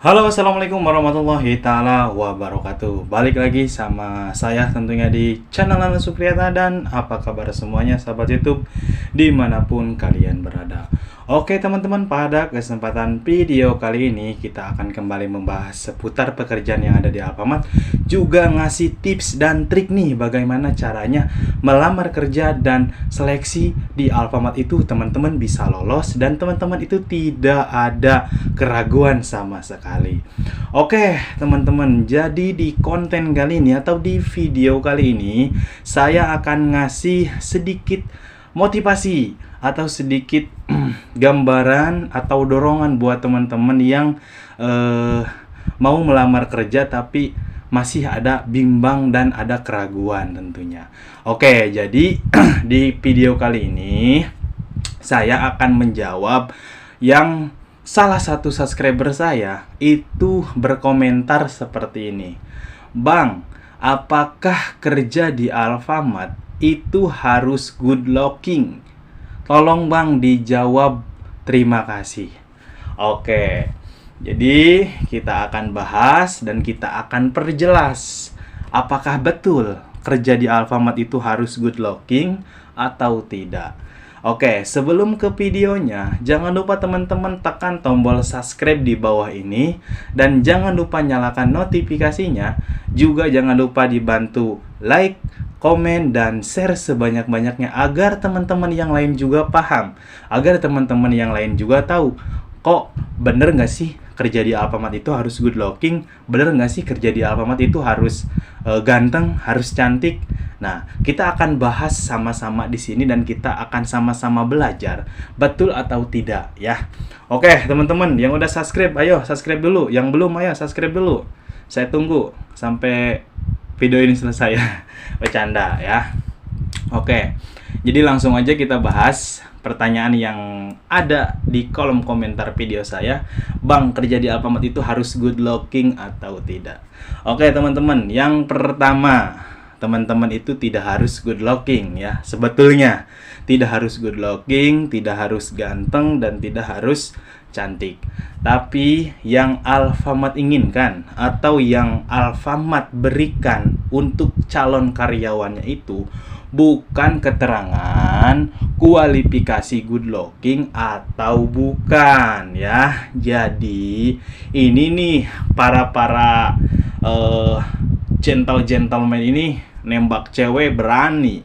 Halo, assalamualaikum warahmatullahi taala wabarakatuh. Balik lagi sama saya tentunya di channel Nana Supriyata. Dan apa kabar semuanya sahabat YouTube dimanapun kalian berada. Oke teman-teman, pada kesempatan video kali ini kita akan kembali membahas seputar pekerjaan yang ada di Alfamart, juga ngasih tips dan trik nih bagaimana caranya melamar kerja dan seleksi di Alfamart itu teman-teman bisa lolos dan teman-teman itu tidak ada keraguan sama sekali. Oke teman-teman, jadi di konten kali ini atau di video kali ini saya akan ngasih sedikit motivasi atau sedikit gambaran atau dorongan buat teman-teman yang mau melamar kerja tapi masih ada bimbang dan ada keraguan tentunya. Oke, jadi di video kali ini saya akan menjawab yang salah satu subscriber saya itu berkomentar seperti ini. Bang, apakah kerja di Alfamart itu harus good looking? Tolong bang dijawab, terima kasih. Oke, jadi kita akan bahas dan kita akan perjelas apakah betul kerja di Alfamart itu harus good looking atau tidak. Oke, sebelum ke videonya, jangan lupa teman-teman tekan tombol subscribe di bawah ini dan jangan lupa nyalakan notifikasinya. Juga jangan lupa dibantu like, komen, dan share sebanyak-banyaknya agar teman-teman yang lain juga paham, agar teman-teman yang lain juga tahu, kok bener nggak sih kerja di Alfamart itu harus good looking? Bener nggak sih kerja di Alfamart itu harus ganteng, harus cantik? Nah, kita akan bahas sama-sama di sini dan kita akan sama-sama belajar betul atau tidak ya. Oke, teman-teman yang udah subscribe, ayo subscribe dulu. Yang belum, ayo subscribe dulu. Saya tunggu sampai video ini selesai. Bercanda ya. Oke. Jadi langsung aja kita bahas pertanyaan yang ada di kolom komentar video saya. Bang, kerja di Alfamart itu harus good looking atau tidak? Oke teman-teman, yang pertama, teman-teman itu tidak harus good looking ya. Sebetulnya tidak harus good looking, tidak harus ganteng, dan tidak harus cantik. Tapi yang Alfamart inginkan atau yang Alfamart berikan untuk calon karyawannya itu bukan keterangan kualifikasi good looking atau bukan ya. Jadi ini nih para gentleman ini nembak cewek berani,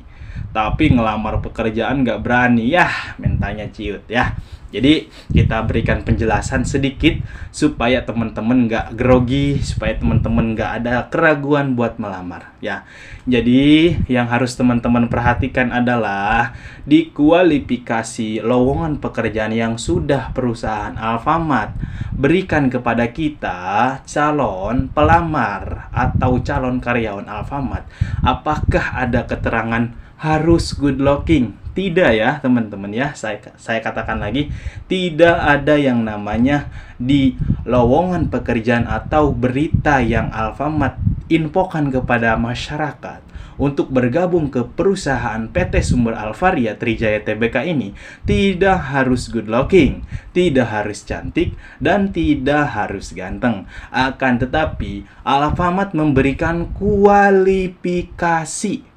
tapi ngelamar pekerjaan nggak berani ya, mentanya ciut ya. Jadi kita berikan penjelasan sedikit supaya teman-teman nggak grogi, supaya teman-teman nggak ada keraguan buat melamar ya. Jadi yang harus teman-teman perhatikan adalah di kualifikasi lowongan pekerjaan yang sudah perusahaan Alfamart berikan kepada kita calon pelamar atau calon karyawan Alfamart, apakah ada keterangan harus good looking? Tidak ya teman-teman ya, saya katakan lagi, tidak ada yang namanya di lowongan pekerjaan atau berita yang Alfamart infokan kepada masyarakat untuk bergabung ke perusahaan PT Sumber Alvaria Trijaya Tbk ini tidak harus good looking, tidak harus cantik, dan tidak harus ganteng. Akan tetapi Alfamart memberikan kualifikasi.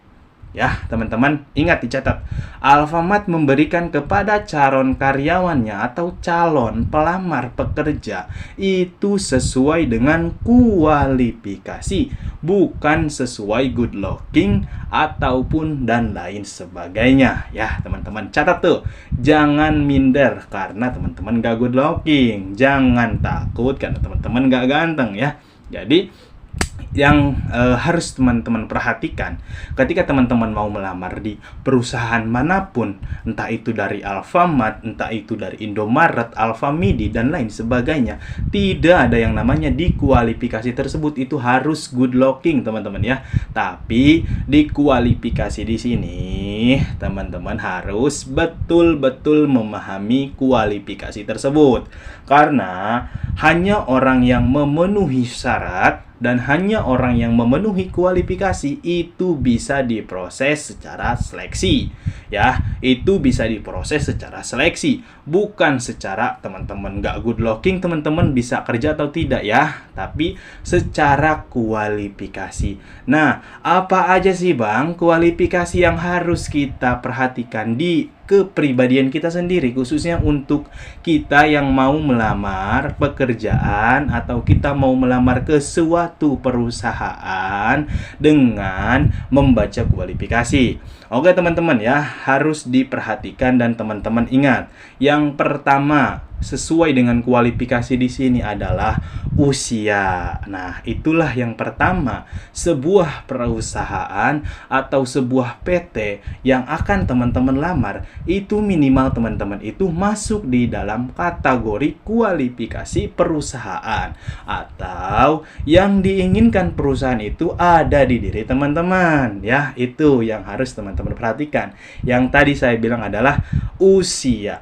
Ya, teman-teman, ingat dicatat. Alfamart memberikan kepada calon karyawannya atau calon pelamar pekerja itu sesuai dengan kualifikasi, bukan sesuai good looking ataupun dan lain sebagainya. Ya, teman-teman, catat tuh. Jangan minder karena teman-teman gak good looking. Jangan takut karena teman-teman gak ganteng ya. Jadi yang harus teman-teman perhatikan ketika teman-teman mau melamar di perusahaan manapun, entah itu dari Alfamart, entah itu dari Indomaret, Alfamidi, dan lain sebagainya, tidak ada yang namanya di kualifikasi tersebut itu harus good looking teman-teman ya. Tapi di kualifikasi di sini teman-teman harus betul-betul memahami kualifikasi tersebut, karena hanya orang yang memenuhi syarat dan hanya orang yang memenuhi kualifikasi itu bisa diproses secara seleksi. Ya, itu bisa diproses secara seleksi, bukan secara teman-teman nggak good looking teman-teman bisa kerja atau tidak ya, tapi secara kualifikasi. Nah, apa aja sih Bang kualifikasi yang harus kita perhatikan di kepribadian kita sendiri, khususnya untuk kita yang mau melamar pekerjaan atau kita mau melamar ke suatu perusahaan dengan membaca kualifikasi. Oke teman-teman ya, harus diperhatikan dan teman-teman ingat. Yang pertama, sesuai dengan kualifikasi di sini adalah usia. Nah, itulah yang pertama. Sebuah perusahaan atau sebuah PT yang akan teman-teman lamar, itu minimal teman-teman itu masuk di dalam kategori kualifikasi perusahaan, atau yang diinginkan perusahaan itu ada di diri teman-teman. Ya, itu yang harus teman-teman perhatikan. Yang tadi saya bilang adalah usia.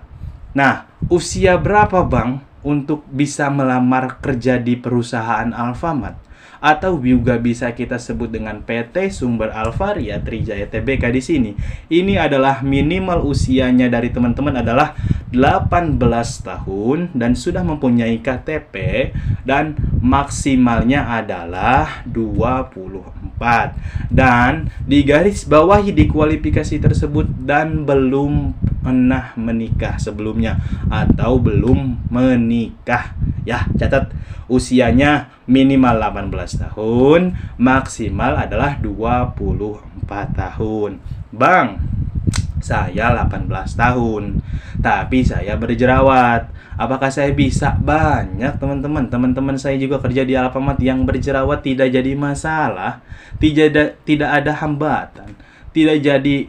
Nah, usia berapa Bang untuk bisa melamar kerja di perusahaan Alfamart? Atau juga bisa kita sebut dengan PT Sumber Alvaria Trijaya Tbk di sini. Ini adalah minimal usianya dari teman-teman adalah 18 tahun dan sudah mempunyai KTP, dan maksimalnya adalah 24. Dan di garis bawahi di kualifikasi tersebut dan belum pernah menikah sebelumnya atau belum menikah. Ya, catat usianya minimal 18 tahun, maksimal adalah 24 tahun. Bang, saya 18 tahun, tapi saya berjerawat. Apakah saya bisa? Banyak teman-teman. Teman-teman saya juga kerja di Alfamart yang berjerawat tidak jadi masalah. Tidak ada hambatan. Tidak jadi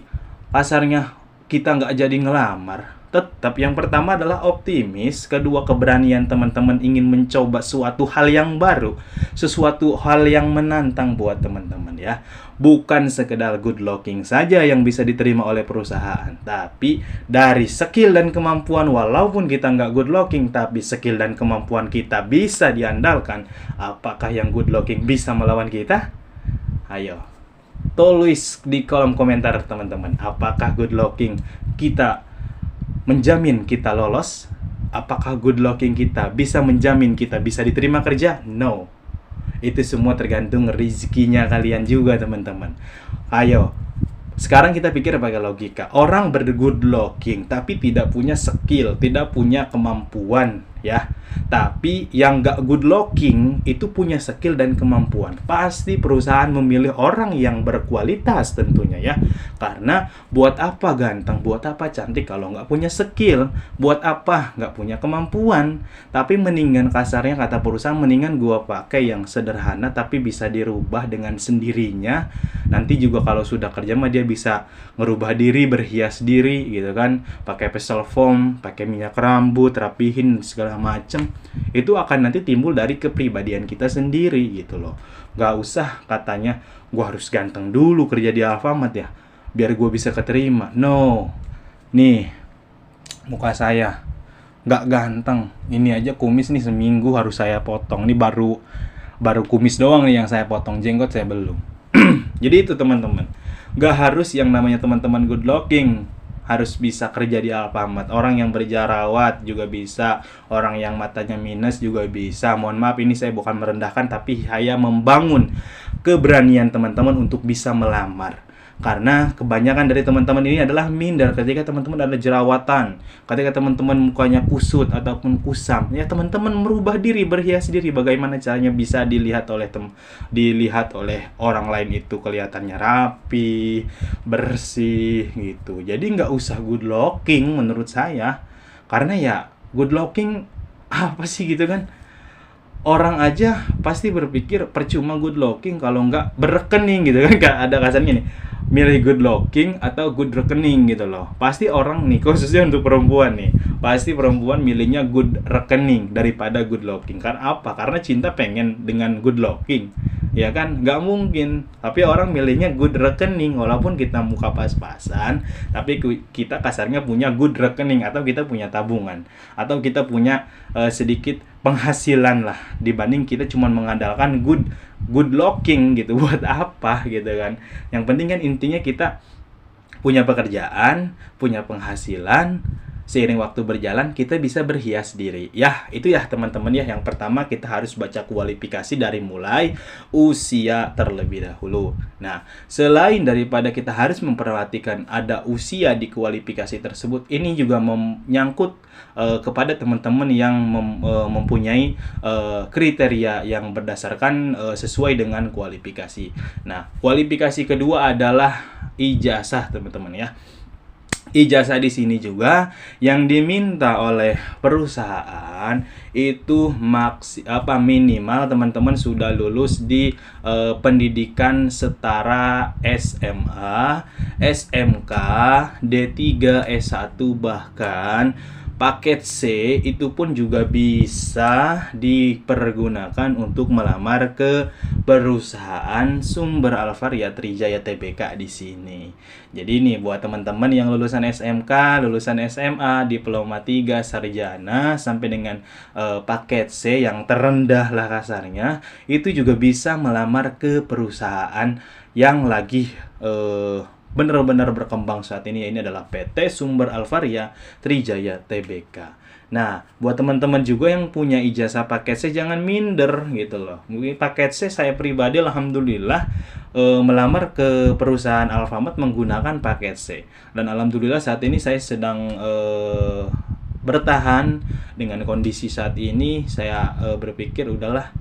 kasarnya kita nggak jadi ngelamar. Tetap yang pertama adalah optimis, kedua keberanian teman-teman ingin mencoba suatu hal yang baru, sesuatu hal yang menantang buat teman-teman ya. Bukan sekedar good looking saja yang bisa diterima oleh perusahaan, tapi dari skill dan kemampuan. Walaupun kita nggak good looking, tapi skill dan kemampuan kita bisa diandalkan. Apakah yang good looking bisa melawan kita? Ayo, tulis di kolom komentar teman-teman, apakah good looking kita menjamin kita lolos? Apakah good looking kita bisa menjamin kita bisa diterima kerja? No. Itu semua tergantung rezekinya kalian juga teman-teman. Ayo, sekarang kita pikir pakai logika. Orang ber-good looking tapi tidak punya skill, tidak punya kemampuan ya. Tapi yang gak good looking itu punya skill dan kemampuan. Pasti perusahaan memilih orang yang berkualitas tentunya ya. Karena buat apa ganteng, buat apa cantik kalau nggak punya skill? Buat apa nggak punya kemampuan? Tapi mendingan, kasarnya kata perusahaan, mendingan gua pakai yang sederhana tapi bisa dirubah dengan sendirinya. Nanti juga kalau sudah kerja mah dia bisa ngerubah diri, berhias diri gitu kan. Pakai facial foam, pakai minyak rambut, rapihin segala macem. Itu akan nanti timbul dari kepribadian kita sendiri gitu loh. Nggak usah katanya gua harus ganteng dulu kerja di Alfamart ya, biar gue bisa keterima. No. Nih, muka saya nggak ganteng. Ini aja kumis nih seminggu harus saya potong. Ini baru kumis doang nih yang saya potong, jenggot saya belum. Jadi itu teman-teman, nggak harus yang namanya teman-teman good looking harus bisa kerja di Alfamart. Orang yang berjerawat juga bisa, orang yang matanya minus juga bisa. Mohon maaf, ini saya bukan merendahkan, tapi saya membangun keberanian teman-teman untuk bisa melamar. Karena kebanyakan dari teman-teman ini adalah minder ketika teman-teman ada jerawatan, ketika teman-teman mukanya kusut ataupun kusam. Ya, teman-teman merubah diri, berhias diri. Bagaimana caranya bisa dilihat oleh orang lain itu kelihatannya rapi, bersih gitu. Jadi nggak usah good looking menurut saya. Karena ya good looking apa sih gitu kan? Orang aja pasti berpikir percuma good looking kalau nggak berekening gitu kan. Ada kasarnya nih, milih good looking atau good rekening gitu loh. Pasti orang nih, khususnya untuk perempuan nih, pasti perempuan milihnya good rekening daripada good looking. Karena apa? Karena cinta pengen dengan good looking, ya kan? Nggak mungkin. Tapi orang milihnya good rekening, walaupun kita muka pas-pasan, tapi kita kasarnya punya good rekening, atau kita punya tabungan, atau kita punya sedikit penghasilan lah, dibanding kita cuma mengandalkan good looking gitu. Buat apa gitu kan. Yang penting kan intinya kita punya pekerjaan, punya penghasilan, seiring waktu berjalan kita bisa berhias diri. Ya, itu ya teman-teman ya. Yang pertama kita harus baca kualifikasi dari mulai usia terlebih dahulu. Nah, selain daripada kita harus memperhatikan ada usia di kualifikasi tersebut, ini juga menyangkut kepada teman-teman yang mempunyai kriteria yang berdasarkan sesuai dengan kualifikasi. Nah, kualifikasi kedua adalah ijazah, teman-teman ya. Ijazah di sini juga yang diminta oleh perusahaan itu minimal teman-teman sudah lulus di pendidikan setara SMA, SMK, D3, S1, bahkan paket C itu pun juga bisa dipergunakan untuk melamar ke perusahaan Sumber Alvaria Trijaya Tbk di sini. Jadi nih buat teman-teman yang lulusan SMK, lulusan SMA, diploma 3, sarjana sampai dengan paket C yang terendah lah kasarnya, itu juga bisa melamar ke perusahaan yang lagi benar-benar berkembang saat ini. Ini adalah PT Sumber Alvaria Trijaya Tbk. Nah, buat teman-teman juga yang punya ijazah paket C, jangan minder gitu loh. Mungkin paket C saya pribadi alhamdulillah melamar ke perusahaan Alfamart menggunakan paket C. Dan alhamdulillah saat ini saya sedang bertahan dengan kondisi saat ini. Saya berpikir udahlah,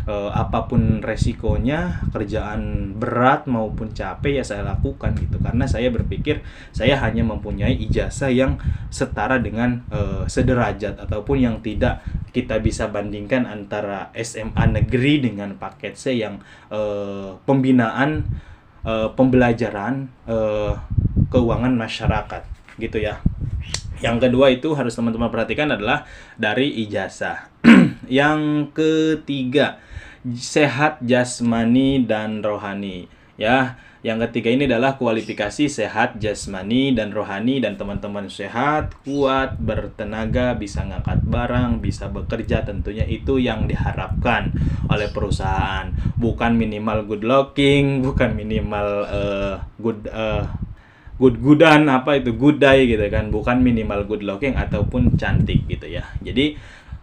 apapun resikonya, kerjaan berat maupun capek ya saya lakukan gitu, karena saya berpikir saya hanya mempunyai ijazah yang setara dengan sederajat ataupun yang tidak kita bisa bandingkan antara SMA negeri dengan paket C yang pembinaan pembelajaran keuangan masyarakat gitu ya. Yang kedua itu harus teman-teman perhatikan adalah dari ijazah. Yang ketiga, sehat jasmani dan rohani ya. Yang ketiga ini adalah kualifikasi sehat jasmani dan rohani, dan teman-teman sehat, kuat, bertenaga, bisa ngangkat barang, bisa bekerja, tentunya itu yang diharapkan oleh perusahaan. Bukan minimal good looking, bukan minimal good-goodan, good day gitu kan, bukan minimal good looking ataupun cantik gitu ya. Jadi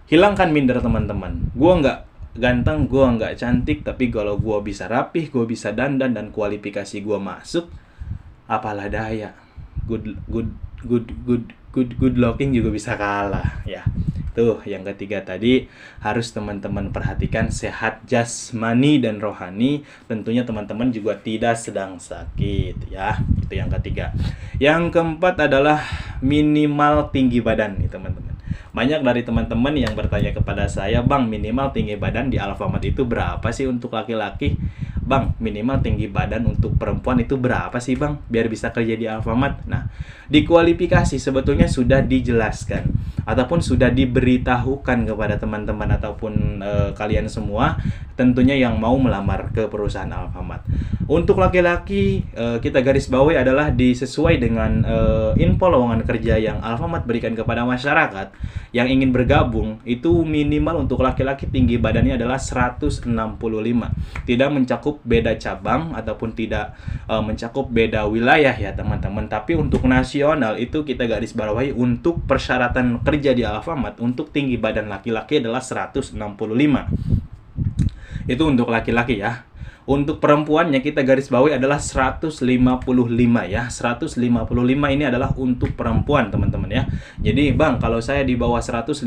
hilangkan minder teman-teman. Gua nggak ganteng, gua nggak cantik, tapi kalau gua bisa rapih, gua bisa dandan, dan kualifikasi gua masuk, apalah daya. Good looking juga bisa kalah ya. Tuh, yang ketiga tadi harus teman-teman perhatikan sehat jasmani dan rohani. Tentunya teman-teman juga tidak sedang sakit ya. Itu yang ketiga. Yang keempat adalah minimal tinggi badan nih teman-teman. Banyak dari teman-teman yang bertanya kepada saya, "Bang, minimal tinggi badan di Alfamart itu berapa sih untuk laki-laki? Bang, minimal tinggi badan untuk perempuan itu berapa sih Bang, biar bisa kerja di Alfamart?" Nah, di kualifikasi sebetulnya sudah dijelaskan ataupun sudah diberitahukan kepada teman-teman ataupun kalian semua tentunya yang mau melamar ke perusahaan Alfamart. Untuk laki-laki, kita garis bawahi adalah disesuai dengan info lowongan kerja yang Alfamart berikan kepada masyarakat yang ingin bergabung. Itu minimal untuk laki-laki tinggi badannya adalah 165. Tidak mencakup beda cabang ataupun tidak mencakup beda wilayah ya teman-teman. Tapi untuk nasional itu kita garis bawahi untuk persyaratan kerja di Alfamart untuk tinggi badan laki-laki adalah 165. Itu untuk laki-laki ya. Untuk perempuannya kita garis bawahi adalah 155 ya. 155 ini adalah untuk perempuan teman-teman ya. Jadi Bang, kalau saya di bawah 155,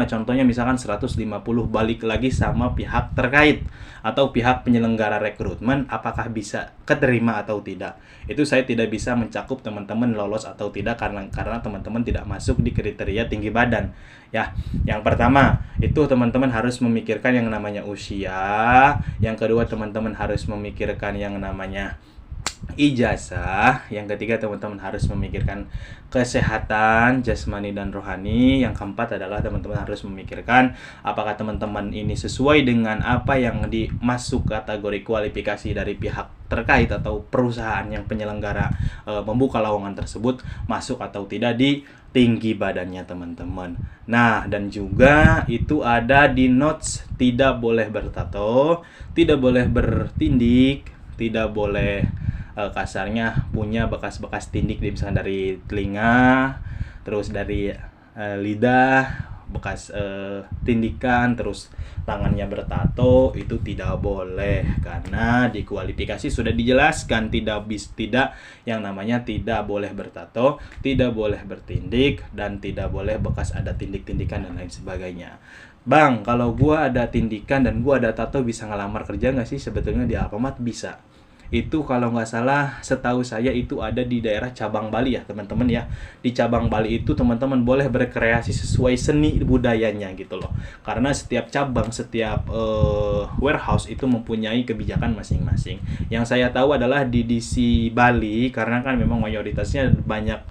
contohnya misalkan 150, balik lagi sama pihak terkait atau pihak penyelenggara rekrutmen, apakah bisa keterima atau tidak. Itu saya tidak bisa mencakup teman-teman lolos atau tidak karena teman-teman tidak masuk di kriteria tinggi badan ya. Yang pertama itu teman-teman harus memikirkan yang namanya usia. Yang kedua teman-teman harus memikirkan yang namanya ijazah. Yang ketiga teman-teman harus memikirkan kesehatan jasmani dan rohani. Yang keempat adalah teman-teman harus memikirkan apakah teman-teman ini sesuai dengan apa yang dimasuk kategori kualifikasi dari pihak terkait atau perusahaan yang penyelenggara membuka lowongan tersebut, masuk atau tidak di tinggi badannya teman-teman. Nah, dan juga itu ada di notes, tidak boleh bertato, tidak boleh bertindik, tidak boleh kasarnya punya bekas-bekas tindik misalkan dari telinga, terus dari lidah, bekas tindikan, terus tangannya bertato, itu tidak boleh karena di kualifikasi sudah dijelaskan tidak yang namanya tidak boleh bertato, tidak boleh bertindik, dan tidak boleh bekas ada tindik-tindikan dan lain sebagainya. Bang, kalau gua ada tindikan dan gua ada tato bisa ngelamar kerja nggak sih? Sebetulnya di Alfamart bisa. Itu kalau nggak salah setahu saya itu ada di daerah cabang Bali ya teman-teman ya. Di cabang Bali itu teman-teman boleh berkreasi sesuai seni budayanya gitu loh, karena setiap cabang, setiap warehouse itu mempunyai kebijakan masing-masing. Yang saya tahu adalah di DC Bali, karena kan memang mayoritasnya banyak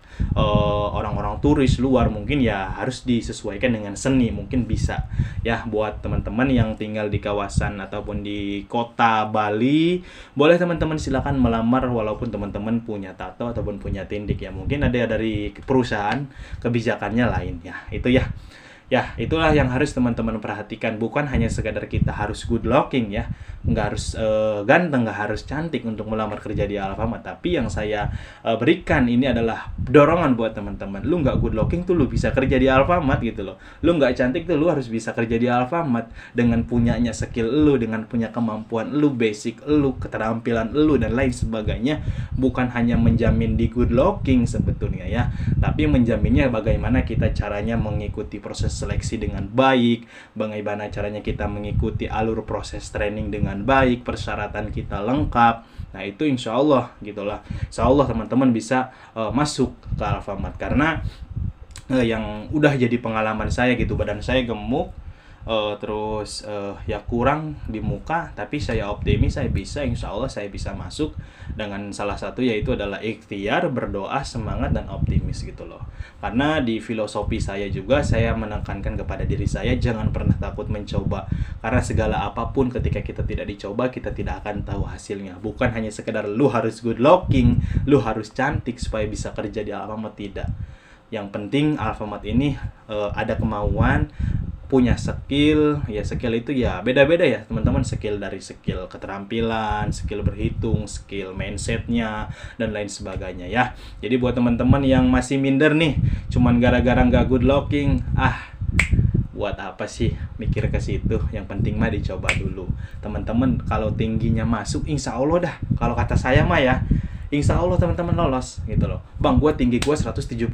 orang-orang turis luar, mungkin ya harus disesuaikan dengan seni. Mungkin bisa ya buat teman-teman yang tinggal di kawasan ataupun di kota Bali, boleh teman-teman silakan melamar walaupun teman-teman punya tato ataupun punya tindik ya. Mungkin ada dari perusahaan kebijakannya lain ya. Itu ya. Ya, itulah yang harus teman-teman perhatikan. Bukan hanya sekadar kita harus good looking ya, nggak harus ganteng, nggak harus cantik untuk melamar kerja di Alfamart. Tapi yang saya berikan ini adalah dorongan buat teman-teman. Lu nggak good looking tuh lu bisa kerja di Alfamart gitu loh. Lu nggak cantik tuh lu harus bisa kerja di Alfamart dengan punyanya skill lu, dengan punya kemampuan lu, basic lu, keterampilan lu, dan lain sebagainya. Bukan hanya menjamin di good looking sebetulnya ya, tapi menjaminnya bagaimana kita caranya mengikuti proses seleksi dengan baik, bagaimana caranya kita mengikuti alur proses training dengan baik, persyaratan kita lengkap. Nah itu insya Allah gitulah, insya Allah teman-teman bisa masuk ke Alfamart. Karena yang udah jadi pengalaman saya gitu, badan saya gemuk, terus ya kurang di muka, tapi saya optimis saya bisa, insya Allah saya bisa masuk dengan salah satu yaitu adalah ikhtiar, berdoa, semangat, dan optimis gitu loh. Karena di filosofi saya juga saya menekankan kepada diri saya jangan pernah takut mencoba, karena segala apapun ketika kita tidak dicoba kita tidak akan tahu hasilnya. Bukan hanya sekedar lu harus good looking, lu harus cantik supaya bisa kerja di Alfamart, tidak. Yang penting Alfamart ini ada kemauan, punya skill. Ya skill itu ya beda-beda ya teman-teman, skill dari skill keterampilan, skill berhitung, skill mindsetnya, dan lain sebagainya ya. Jadi buat teman-teman yang masih minder nih cuman gara-gara nggak good looking, buat apa sih mikir ke situ? Yang penting mah dicoba dulu teman-teman. Kalau tingginya masuk insya Allah dah, kalau kata saya mah ya insya Allah teman-teman lolos gitu loh. Bang, gue tinggi gue 175,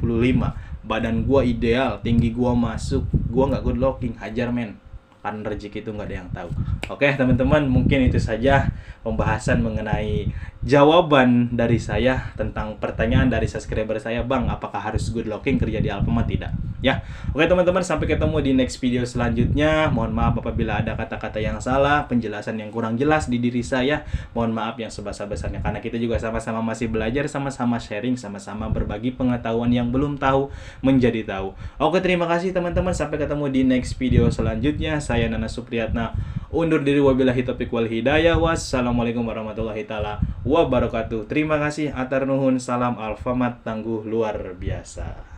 badan gue ideal, tinggi gue masuk, gue nggak good looking, hajar men. Kan rezeki itu nggak ada yang tahu. Oke teman-teman, mungkin itu saja pembahasan mengenai jawaban dari saya tentang pertanyaan dari subscriber saya, Bang, apakah harus good looking kerja di Alfamart? Tidak ya. Oke teman-teman, sampai ketemu di next video selanjutnya. Mohon maaf apabila ada kata-kata yang salah, penjelasan yang kurang jelas di diri saya. Mohon maaf yang sebesar-besarnya, karena kita juga sama-sama masih belajar, sama-sama sharing, sama-sama berbagi pengetahuan yang belum tahu menjadi tahu. Oke, terima kasih teman-teman, sampai ketemu di next video selanjutnya. Saya Nana Supriyatna undur diri, wabillahi taufiq wal hidayah. Wassalamualaikum warahmatullahi taala wabarakatuh. Terima kasih, atar nuhun, salam Alfamart tangguh luar biasa.